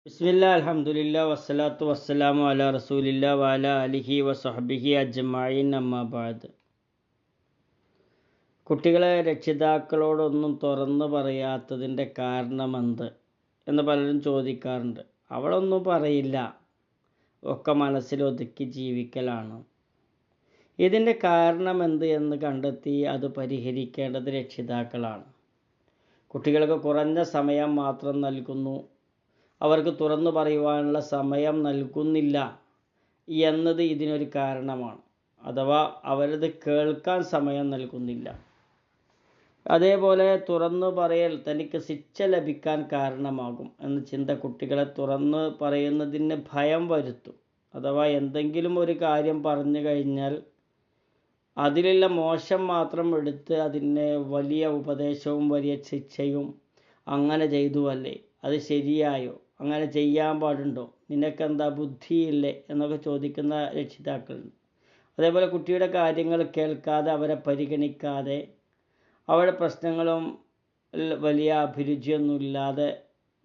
ബിസ്മില്ലാ അൽഹംദുലില്ലാ വസ്സലാത്തു വസ്സലാമു അലാ റസൂലില്ലാ വഅലാ അലിഹി വസഹ്ബിഹി അജ്മഈൻ അമ്മാ ബഅദ്. കുട്ടികളെ രക്ഷിതാക്കളോടൊന്നും തുറന്നു പറയാത്തതിൻ്റെ കാരണമെന്ത് എന്ന് പലരും ചോദിക്കാറുണ്ട്. അവളൊന്നും പറയില്ല, ഒക്കെ മനസ്സിലൊതുക്കി ജീവിക്കലാണ്. ഇതിൻ്റെ കാരണമെന്ത് എന്ന് കണ്ടെത്തി അത് പരിഹരിക്കേണ്ടത് രക്ഷിതാക്കളാണ്. കുട്ടികൾക്ക് കുറഞ്ഞ സമയം മാത്രം നൽകുന്നു, അവർക്ക് തുറന്നു പറയുവാനുള്ള സമയം നൽകുന്നില്ല എന്നത് ഇതിനൊരു കാരണമാണ്. അഥവാ അവരത് കേൾക്കാൻ സമയം നൽകുന്നില്ല. അതേപോലെ തുറന്നു പറയൽ തനിക്ക് ശിക്ഷ ലഭിക്കാൻ കാരണമാകും എന്ന ചിന്ത കുട്ടികളെ തുറന്നു പറയുന്നതിന് ഭയം വരുത്തും. അഥവാ എന്തെങ്കിലും ഒരു കാര്യം പറഞ്ഞു കഴിഞ്ഞാൽ അതിലുള്ള മോശം മാത്രം എടുത്ത് അതിന് വലിയ ഉപദേശവും വലിയ ശിക്ഷയും, അങ്ങനെ ചെയ്തുവല്ലേ, അത് ശരിയായോ, അങ്ങനെ ചെയ്യാൻ പാടുണ്ടോ, നിനക്കെന്താ ബുദ്ധിയില്ലേ എന്നൊക്കെ ചോദിക്കുന്ന രക്ഷിതാക്കളുണ്ട്. അതേപോലെ കുട്ടിയുടെ കാര്യങ്ങൾ കേൾക്കാതെ അവരെ പരിഗണിക്കാതെ അവരുടെ പ്രശ്നങ്ങളും വലിയ അഭിരുചിയൊന്നുമില്ലാതെ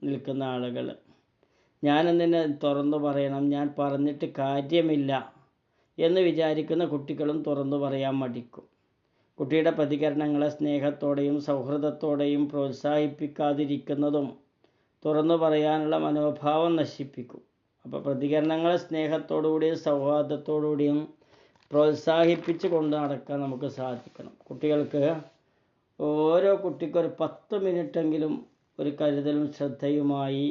നിൽക്കുന്ന ആളുകൾ, ഞാനെന്തിനെ തുറന്നു പറയണം, ഞാൻ പറഞ്ഞിട്ട് കാര്യമില്ല എന്ന് വിചാരിക്കുന്ന കുട്ടികളും തുറന്നു പറയാൻ മടിക്കും. കുട്ടിയുടെ പ്രതികരണങ്ങളെ സ്നേഹത്തോടെയും സൗഹൃദത്തോടെയും പ്രോത്സാഹിപ്പിക്കാതിരിക്കുന്നതും തുറന്നു പറയാനുള്ള മനോഭാവം നശിപ്പിക്കും. അപ്പോൾ പ്രതികരണങ്ങളെ സ്നേഹത്തോടുകൂടിയും സൗഹാർദ്ദത്തോടുകൂടിയും പ്രോത്സാഹിപ്പിച്ച് കൊണ്ട് നടക്കാൻ നമുക്ക് സാധിക്കണം. കുട്ടികൾക്ക് ഓരോ കുട്ടിക്കൊരു 10 മിനിറ്റെങ്കിലും ഒരു കരുതലും ശ്രദ്ധയുമായി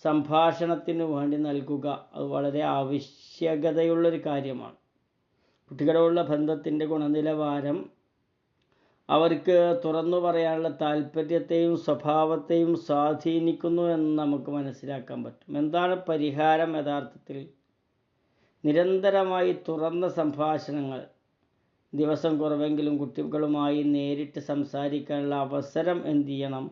സംഭാഷണത്തിന് വേണ്ടി നൽകുക, അത് വളരെ ആവശ്യകതയുള്ളൊരു കാര്യമാണ്. കുട്ടികളോടുള്ള ബന്ധത്തിൻ്റെ ഗുണനിലവാരം അവർക്ക് തുറന്നു പറയാനുള്ള താല്പര്യത്തെയും സ്വഭാവത്തെയും സ്വാധീനിക്കുന്നു എന്ന് നമുക്ക് മനസ്സിലാക്കാൻ പറ്റും. എന്താണ് പരിഹാരം? യഥാർത്ഥത്തിൽ നിരന്തരമായി തുറന്ന സംഭാഷണങ്ങൾ, ദിവസം കുറവെങ്കിലും കുട്ടികളുമായി നേരിട്ട് സംസാരിക്കാനുള്ള അവസരം എന്ത് ചെയ്യണം,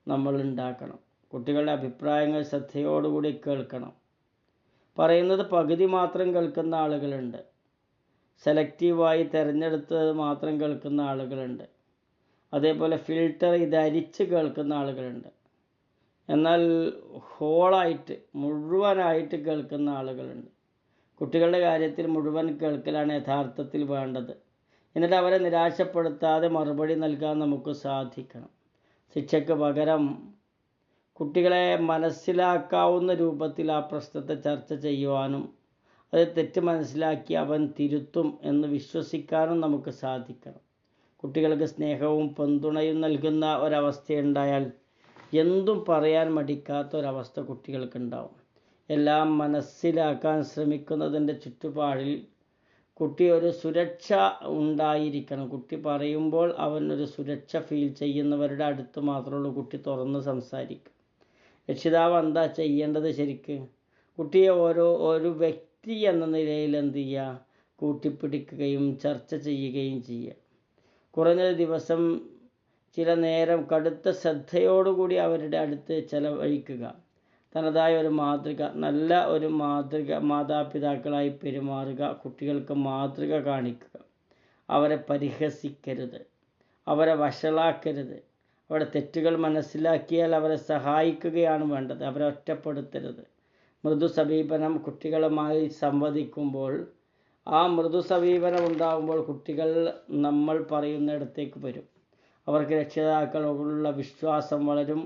നമ്മൾ ഉണ്ടാക്കണം. കുട്ടികളുടെ അഭിപ്രായങ്ങൾ ശ്രദ്ധയോടുകൂടി കേൾക്കണം. പറയുന്നത് പകുതി മാത്രം കേൾക്കുന്ന ആളുകളുണ്ട്, സെലക്റ്റീവായി തിരഞ്ഞെടുത്തത് മാത്രം കേൾക്കുന്ന ആളുകളുണ്ട്. അതേപോലെ ഫിൽട്ടർ ചെയ്ത് അരിച്ച് കേൾക്കുന്ന ആളുകളുണ്ട്. എന്നാൽ ഹോളായിട്ട് മുഴുവനായിട്ട് കേൾക്കുന്ന ആളുകളുണ്ട്. കുട്ടികളുടെ കാര്യത്തിൽ മുഴുവൻ കേൾക്കലാണ് യഥാർത്ഥത്തിൽ വേണ്ടത്. എന്നിട്ട് അവരെ നിരാശപ്പെടുത്താതെ മറുപടി നൽകാൻ നമുക്ക് സാധിക്കണം. ശിക്ഷയ്ക്ക് പകരം കുട്ടികളെ മനസ്സിലാക്കാവുന്ന രൂപത്തിൽ ആ പ്രശ്നത്തെ ചർച്ച ചെയ്യുവാനും അത് തെറ്റ് മനസ്സിലാക്കി അവൻ തിരുത്തും എന്ന് വിശ്വസിക്കാനും നമുക്ക് സാധിക്കണം. കുട്ടികൾക്ക് സ്നേഹവും പിന്തുണയും നൽകുന്ന ഒരവസ്ഥയുണ്ടായാൽ എന്തും പറയാൻ മടിക്കാത്ത ഒരവസ്ഥ കുട്ടികൾക്കുണ്ടാവും. എല്ലാം മനസ്സിലാക്കാൻ ശ്രമിക്കുന്നതിൻ്റെ ചുറ്റുപാടിൽ കുട്ടി ഒരു സുരക്ഷ ഉണ്ടായിരിക്കണം. കുട്ടി പറയുമ്പോൾ അവനൊരു സുരക്ഷ ഫീൽ ചെയ്യുന്നവരുടെ അടുത്ത് മാത്രമുള്ളൂ കുട്ടി തുറന്ന് സംസാരിക്കുക. രക്ഷിതാവ് എന്താ ചെയ്യേണ്ടത്? ശരിക്ക് കുട്ടിയെ ഒരു വ്യക്തി എന്ന നിലയിൽ എന്ത് ചെയ്യുക, കൂട്ടിപ്പിടിക്കുകയും ചർച്ച ചെയ്യുകയും ചെയ്യുക. കുറഞ്ഞ ദിവസം ചില നേരം കടുത്ത ശ്രദ്ധയോടുകൂടി അവരുടെ അടുത്ത് ചെലവഴിക്കുക. തനതായ ഒരു മാതൃക, നല്ല ഒരു മാതാപിതാക്കളായി പെരുമാറുക. കുട്ടികൾക്ക് മാതൃക കാണിക്കുക. അവരെ പരിഹസിക്കരുത്, അവരെ വഷളാക്കരുത്. അവരുടെ തെറ്റുകൾ മനസ്സിലാക്കിയാൽ അവരെ സഹായിക്കുകയാണ് വേണ്ടത്, അവരെ ഒറ്റപ്പെടുത്തരുത്. മൃദു സമീപനം കുട്ടികളുമായി സംവദിക്കുമ്പോൾ, ആ മൃദു സമീപനം ഉണ്ടാകുമ്പോൾ കുട്ടികൾ നമ്മൾ പറയുന്നിടത്തേക്ക് വരും. അവർക്ക് രക്ഷിതാക്കളോടുള്ള വിശ്വാസം വളരും,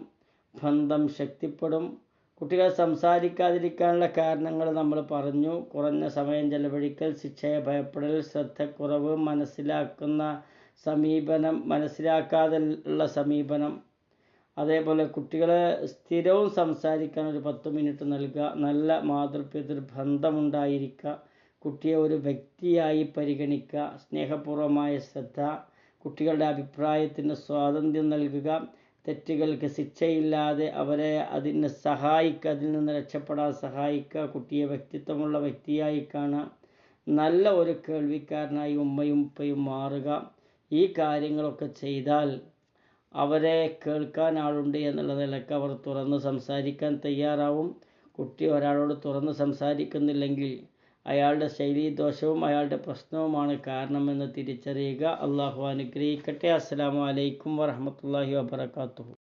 ബന്ധം ശക്തിപ്പെടും. കുട്ടികൾ സംസാരിക്കാതിരിക്കാനുള്ള കാരണങ്ങൾ നമ്മൾ പറഞ്ഞു. കുറഞ്ഞ സമയം ചെലവഴിക്കൽ, ശിക്ഷയെ ഭയപ്പെടൽ, ശ്രദ്ധക്കുറവ്, മനസ്സിലാക്കാതെ ഉള്ള സമീപനം. അതേപോലെ കുട്ടികളെ സ്ഥിരവും സംസാരിക്കാൻ ഒരു 10 മിനിറ്റ് നൽകുക. നല്ല മാതൃപിതൃ ബന്ധമുണ്ടായിരിക്കുക. കുട്ടിയെ ഒരു വ്യക്തിയായി പരിഗണിക്കുക. സ്നേഹപൂർവമായ ശ്രദ്ധ. കുട്ടികളുടെ അഭിപ്രായത്തിന് സ്വാതന്ത്ര്യം നൽകുക. തെറ്റുകൾക്ക് ശിക്ഷയില്ലാതെ അവരെ അതിന് സഹായിക്കുക, അതിൽ നിന്ന് രക്ഷപ്പെടാൻ സഹായിക്കുക. കുട്ടിയെ വ്യക്തിത്വമുള്ള വ്യക്തിയായി കാണുക. നല്ല ഒരു കേൾവിക്കാരനായി ഉമ്മയും ഉപ്പയും മാറുക. ഈ കാര്യങ്ങളൊക്കെ ചെയ്താൽ അവരെ കേൾക്കാൻ ആളുണ്ട് എന്നുള്ള നിലക്ക് അവർ തുറന്ന് സംസാരിക്കാൻ തയ്യാറാവും. കുട്ടി ഒരാളോട് തുറന്ന് സംസാരിക്കുന്നില്ലെങ്കിൽ അയാളുടെ ശൈലീദോഷവും അയാളുടെ പ്രശ്നവുമാണ് കാരണമെന്ന് തിരിച്ചറിയുക. അള്ളാഹു അനുഗ്രഹിക്കട്ടെ. അസ്സലാമു അലൈക്കും വറഹ്മത്തുള്ളാഹി വബറകാതുഹു.